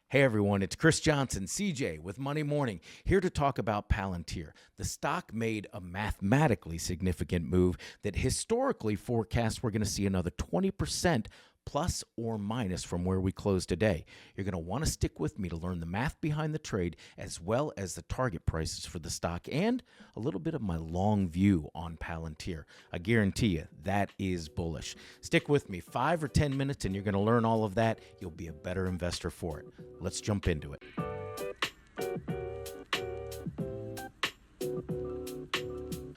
Hey everyone, it's Chris Johnson, CJ with Money Morning, here to talk about Palantir. The stock made a mathematically significant move that historically forecasts we're going to see another 20% plus or minus from where we close today. You're going to want to stick with me to learn the math behind the trade as well as the target prices for the stock and a little bit of my long view on Palantir. I guarantee you that is bullish. Stick with me 5 or 10 minutes and you're going to learn all of that. You'll be a better investor for it. Let's jump into it.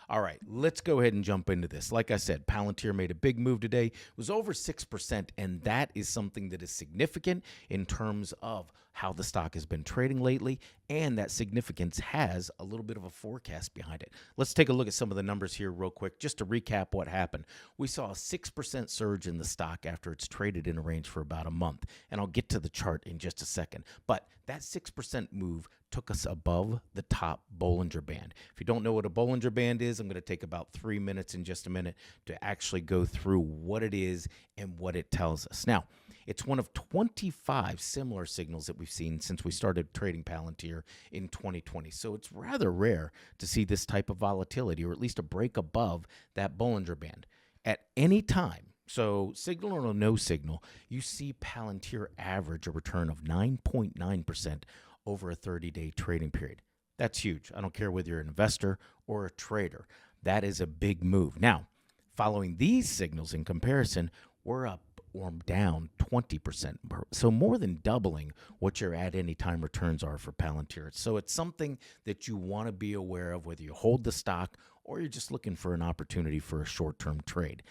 All right, let's go ahead and jump into this. Like I said, Palantir made a big move today. It was over 6%, and that is something that is significant in terms of how the stock has been trading lately, and that significance has a little bit of a forecast behind it. Let's take a look at some of the numbers here real quick, just to recap what happened. We saw a 6% surge in the stock after it's traded in a range for about a month, and I'll get to the chart in just a second. But that 6% move took us above the top Bollinger Band. If you don't know what a Bollinger Band is, I'm going to take about 3 minutes in just a minute to actually go through what it is and what it tells us. Now, it's one of 25 similar signals that we've seen since we started trading Palantir in 2020. So it's rather rare to see this type of volatility, or at least a break above that Bollinger Band. At any time, so signal or no signal, you see Palantir average a return of 9.9% over a 30-day trading period. That's huge. I don't care whether you're an investor or a trader. That is a big move. Now, following these signals in comparison, we're up or down 20%. So more than doubling what your at any time returns are for Palantir. So it's something that you want to be aware of, whether you hold the stock or you're just looking for an opportunity for a short-term trade.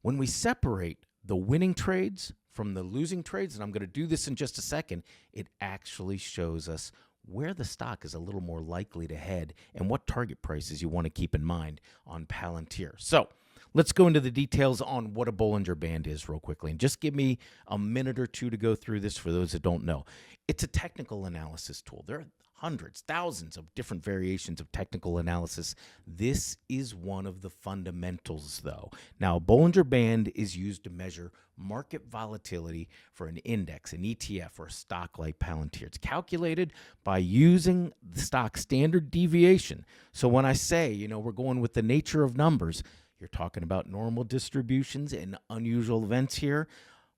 When we separate the winning trades from the losing trades, and I'm going to do this in just a second, it actually shows us where the stock is a little more likely to head and what target prices you want to keep in mind on Palantir. So let's go into the details on what a Bollinger Band is real quickly. And just give me a minute or two to go through this for those that don't know. It's a technical analysis tool. There are hundreds, thousands of different variations of technical analysis. This is one of the fundamentals, though. Now, a Bollinger Band is used to measure market volatility for an index, an ETF, or a stock like Palantir. It's calculated by using the stock standard deviation. So when I say, we're going with the nature of numbers, you're talking about normal distributions and unusual events here.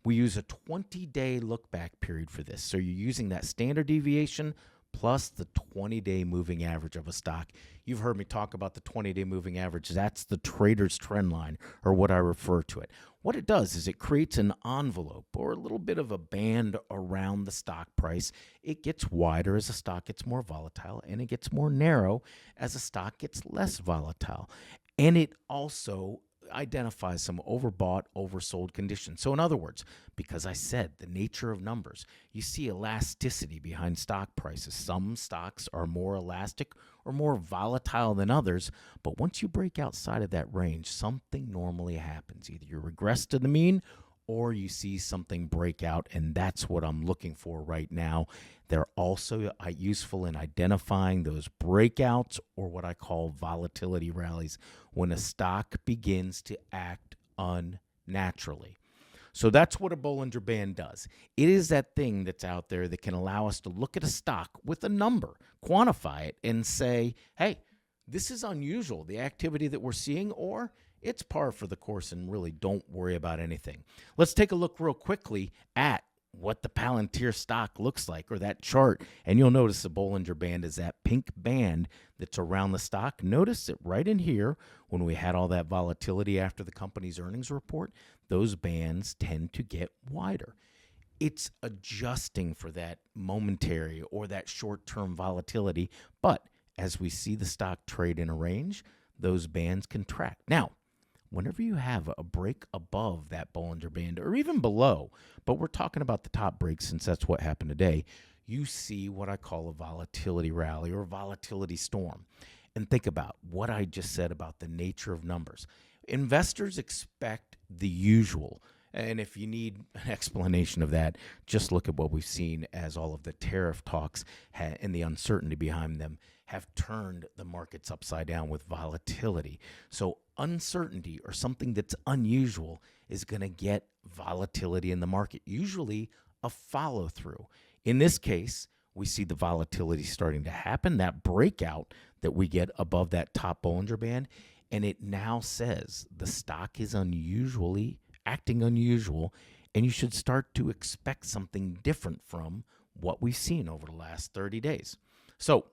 We use a 20-day look-back period for this. So you're using that standard deviation plus the 20-day moving average of a stock. You've heard me talk about the 20-day moving average. That's the trader's trend line, or what I refer to it. What it does is it creates an envelope or a little bit of a band around the stock price. It gets wider as a stock gets more volatile, and it gets more narrow as a stock gets less volatile. And it also identifies some overbought, oversold conditions. So in other words, because I said the nature of numbers, you see elasticity behind stock prices. Some stocks are more elastic or more volatile than others, but once you break outside of that range, something normally happens. Either you regress to the mean or you see something break out, and that's what I'm looking for right now. They're also useful in identifying those breakouts, or what I call volatility rallies, when a stock begins to act unnaturally. So that's what a Bollinger Band does. It is that thing that's out there that can allow us to look at a stock with a number, quantify it, and say, hey, this is unusual, the activity that we're seeing, or it's par for the course and really don't worry about anything. Let's take a look real quickly at what the Palantir stock looks like, or that chart, and you'll notice the Bollinger Band is that pink band that's around the stock. Notice it right in here when we had all that volatility after the company's earnings report. Those bands tend to get wider. It's adjusting for that momentary or that short-term volatility, but as we see the stock trade in a range, those bands contract. Now, whenever you have a break above that Bollinger Band, or even below, but we're talking about the top break since that's what happened today, you see what I call a volatility rally or volatility storm. And think about what I just said about the nature of numbers. Investors expect the usual. And if you need an explanation of that, just look at what we've seen as all of the tariff talks and the uncertainty behind them have turned the markets upside down with volatility. So uncertainty or something that's unusual is going to get volatility in the market, usually a follow through. In this case, we see the volatility starting to happen, that breakout that we get above that top Bollinger Band, and it now says the stock is acting unusual, and you should start to expect something different from what we've seen over the last 30 days. So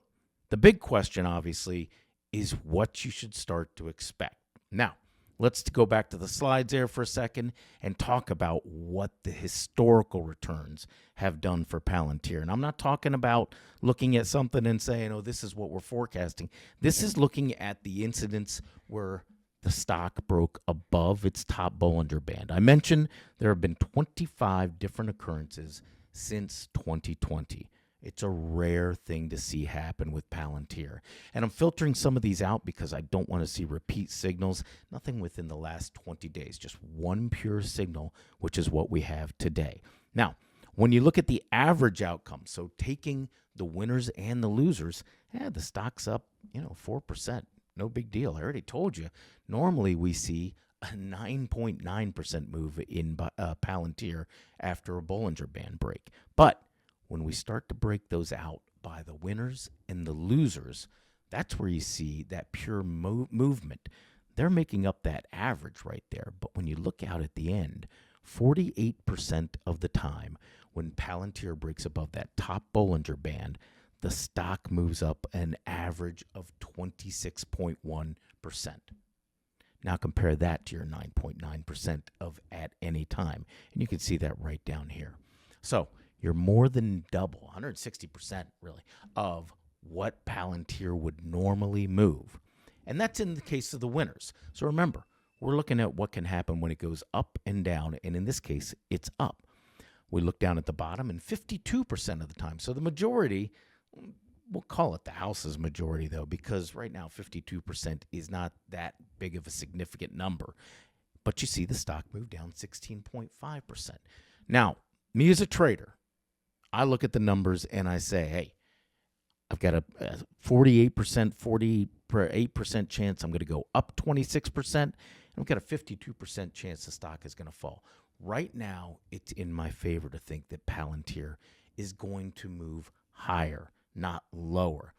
the big question, obviously, is what you should start to expect. Now, let's go back to the slides there for a second and talk about what the historical returns have done for Palantir. And I'm not talking about looking at something and saying, oh, this is what we're forecasting. This is looking at the incidents where the stock broke above its top Bollinger Band. I mentioned there have been 25 different occurrences since 2020. It's a rare thing to see happen with Palantir. And I'm filtering some of these out because I don't want to see repeat signals. Nothing within the last 20 days, just one pure signal, which is what we have today. Now, when you look at the average outcome, so taking the winners and the losers, the stock's up, 4%. No big deal. I already told you. Normally we see a 9.9% move in Palantir after a Bollinger Band break. But when we start to break those out by the winners and the losers, that's where you see that pure movement. They're making up that average right there. But when you look out at the end, 48% of the time when Palantir breaks above that top Bollinger Band, the stock moves up an average of 26.1%. Now compare that to your 9.9% of at any time. And you can see that right down here. So you're more than double, 160% really, of what Palantir would normally move. And that's in the case of the winners. So remember, we're looking at what can happen when it goes up and down. And in this case, it's up. We look down at the bottom and 52% of the time. So the majority, we'll call it the house's majority though, because right now 52% is not that big of a significant number. But you see the stock move down 16.5%. Now, me as a trader, I look at the numbers and I say, hey, I've got a 48%, 48% chance I'm going to go up 26%. And I've got a 52% chance the stock is going to fall. Right now, it's in my favor to think that Palantir is going to move higher, not lower.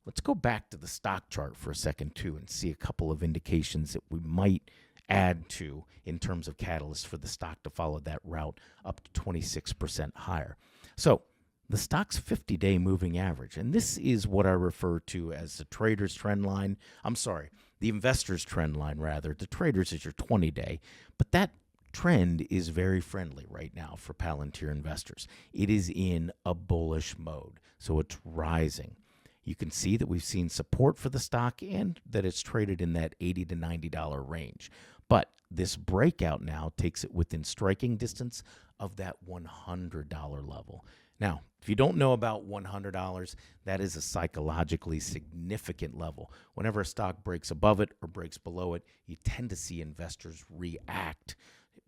Let's go back to the stock chart for a second, too, and see a couple of indications that we might add to in terms of catalysts for the stock to follow that route up to 26% higher. So the stock's 50-day moving average, and this is what I refer to as the trader's trend line. The investor's trend line, rather. The trader's is your 20-day, but that trend is very friendly right now for Palantir investors. It is in a bullish mode, so it's rising. You can see that we've seen support for the stock and that it's traded in that $80 to $90 range. But this breakout now takes it within striking distance of that $100 level. Now, if you don't know about $100, that is a psychologically significant level. Whenever a stock breaks above it or breaks below it, you tend to see investors react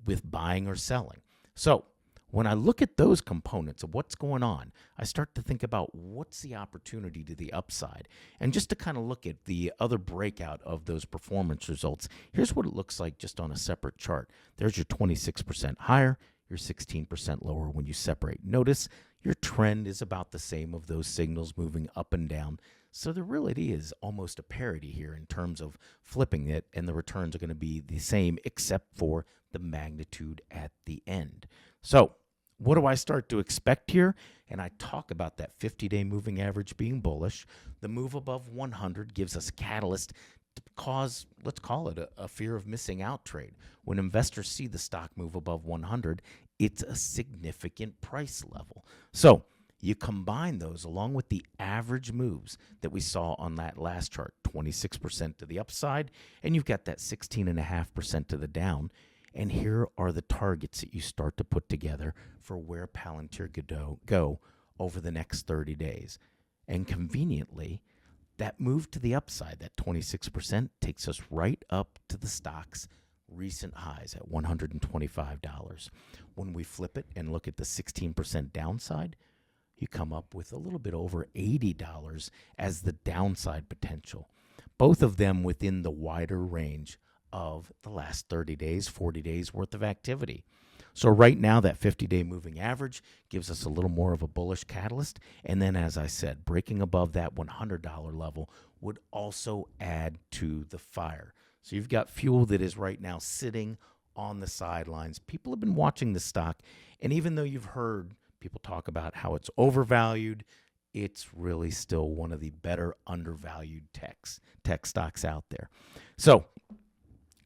with buying or selling. So when I look at those components of what's going on, I start to think about what's the opportunity to the upside. And just to kind of look at the other breakout of those performance results, here's what it looks like just on a separate chart. There's your 26% higher, your 16% lower when you separate. Notice your trend is about the same of those signals moving up and down. So there really is almost a parity here in terms of flipping it, and the returns are going to be the same except for the magnitude at the end. So what do I start to expect here? And I talk about that 50-day moving average being bullish. The move above 100 gives us a catalyst to cause, let's call it a fear of missing out trade. When investors see the stock move above 100, it's a significant price level. So you combine those along with the average moves that we saw on that last chart, 26% to the upside, and you've got that 16.5% to the down. And here are the targets that you start to put together for where Palantir could go over the next 30 days. And conveniently, that move to the upside, that 26%, takes us right up to the stock's recent highs at $125. When we flip it and look at the 16% downside, you come up with a little bit over $80 as the downside potential. Both of them within the wider range of the last 30 days, 40 days worth of activity. So right now, that 50-day moving average gives us a little more of a bullish catalyst. And then, as I said, breaking above that $100 level would also add to the fire. So you've got fuel that is right now sitting on the sidelines. People have been watching the stock, and even though you've heard people talk about how it's overvalued, it's really still one of the better undervalued tech stocks out there. So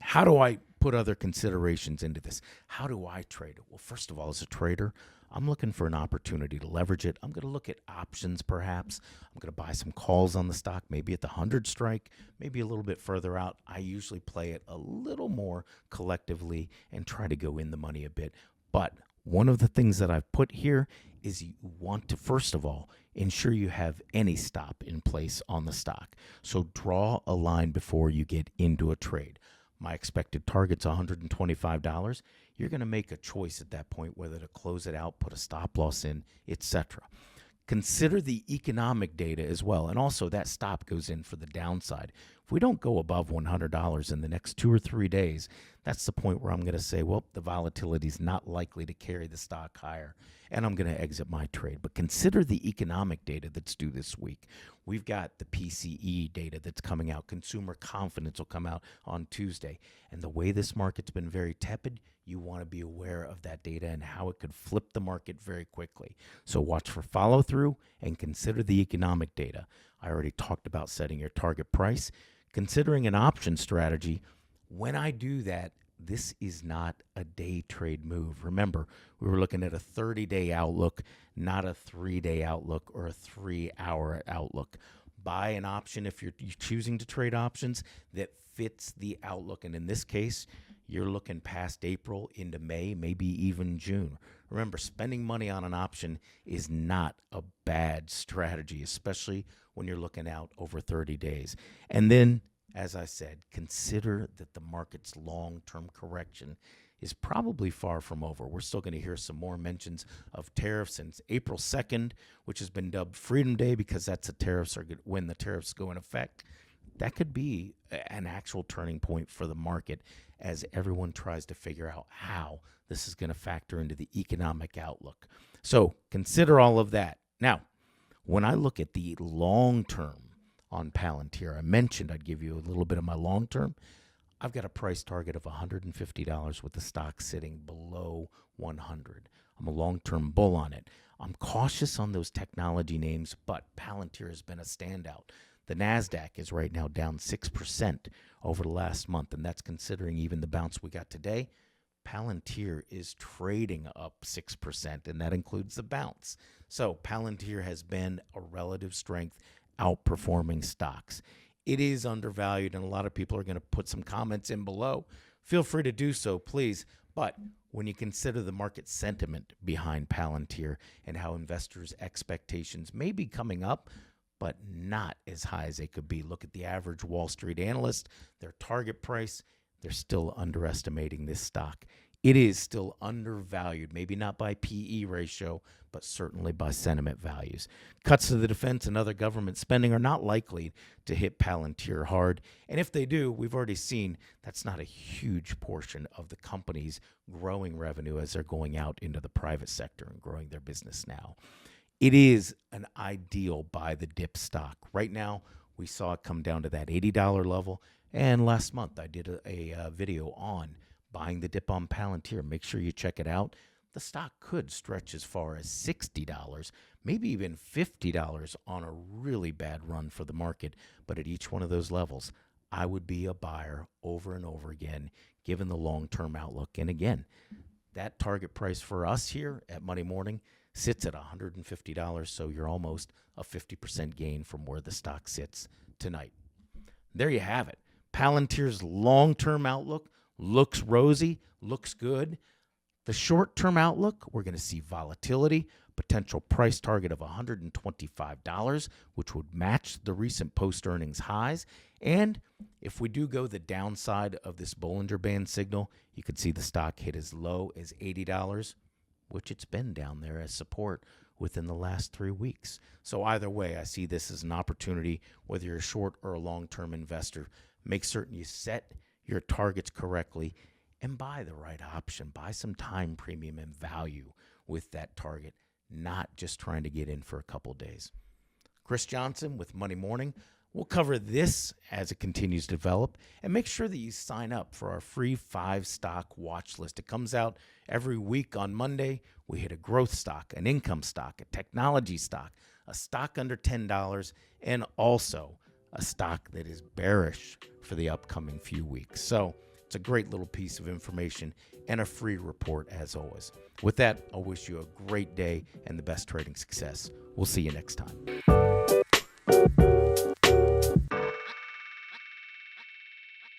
how do I put other considerations into this? How do I trade it? Well, first of all, as a trader, I'm looking for an opportunity to leverage it. I'm going to look at options, perhaps. I'm going to buy some calls on the stock, maybe at the 100 strike, maybe a little bit further out. I usually play it a little more collectively and try to go in the money a bit. But one of the things that I've put here is you want to, first of all, ensure you have any stop in place on the stock. So draw a line before you get into a trade. My expected target's $125. You're going to make a choice at that point whether to close it out, put a stop loss in, etc. Consider the economic data as well, and also that stop goes in for the downside. If we don't go above $100 in the next 2 or 3 days, that's the point where I'm going to say, well, the volatility is not likely to carry the stock higher, and I'm going to exit my trade. But consider the economic data that's due this week. We've got the PCE data that's coming out. Consumer confidence will come out on Tuesday. And the way this market's been very tepid, you want to be aware of that data and how it could flip the market very quickly. So watch for follow through and consider the economic data. I already talked about setting your target price. Considering an option strategy, when I do that, this is not a day trade move. Remember, we were looking at a 30-day outlook, not a 3-day outlook or a 3-hour outlook. Buy an option if you're choosing to trade options that fits the outlook. And in this case, you're looking past April into May, maybe even June. Remember, spending money on an option is not a bad strategy, especially when you're looking out over 30 days. And then, as I said, consider that the market's long-term correction is probably far from over. We're still going to hear some more mentions of tariffs since April 2nd, which has been dubbed Freedom Day because that's when the tariffs go in effect. That could be an actual turning point for the market as everyone tries to figure out how this is going to factor into the economic outlook. So consider all of that. Now, when I look at the long term on Palantir, I mentioned I'd give you a little bit of my long term. I've got a price target of $150 with the stock sitting below 100. I'm a long-term bull on it. I'm cautious on those technology names, but Palantir has been a standout. The NASDAQ is right now down 6% over the last month, and that's considering even the bounce we got today. Palantir is trading up 6%, and that includes the bounce. So Palantir has been a relative strength, outperforming stocks. It is undervalued, and a lot of people are going to put some comments in below. Feel free to do so, please. But when you consider the market sentiment behind Palantir and how investors' expectations may be coming up, but not as high as they could be. Look at the average Wall Street analyst, their target price. They're still underestimating this stock. It is still undervalued, maybe not by PE ratio, but certainly by sentiment values. Cuts to the defense and other government spending are not likely to hit Palantir hard. And if they do, we've already seen that's not a huge portion of the company's growing revenue as they're going out into the private sector and growing their business now. It is an ideal buy the dip stock. Right now, we saw it come down to that $80 level. And last month, I did a video on buying the dip on Palantir. Make sure you check it out. The stock could stretch as far as $60, maybe even $50 on a really bad run for the market. But at each one of those levels, I would be a buyer over and over again, given the long-term outlook. And again, that target price for us here at Monday Morning sits at $150, so you're almost a 50% gain from where the stock sits tonight. There you have it. Palantir's long-term outlook looks rosy, looks good. The short-term outlook, we're going to see volatility, potential price target of $125, which would match the recent post-earnings highs. And if we do go the downside of this Bollinger Band signal, you could see the stock hit as low as $80, which it's been down there as support within the last 3 weeks. So either way, I see this as an opportunity, whether you're a short or a long-term investor. Make certain you set your targets correctly and buy the right option. Buy some time premium and value with that target, not just trying to get in for a couple days. Chris Johnson with Money Morning. We'll cover this as it continues to develop, and make sure that you sign up for our free 5-stock watch list. It comes out every week on Monday. We hit a growth stock, an income stock, a technology stock, a stock under $10, and also a stock that is bearish for the upcoming few weeks. So it's a great little piece of information and a free report as always. With that, I'll wish you a great day and the best trading success. We'll see you next time.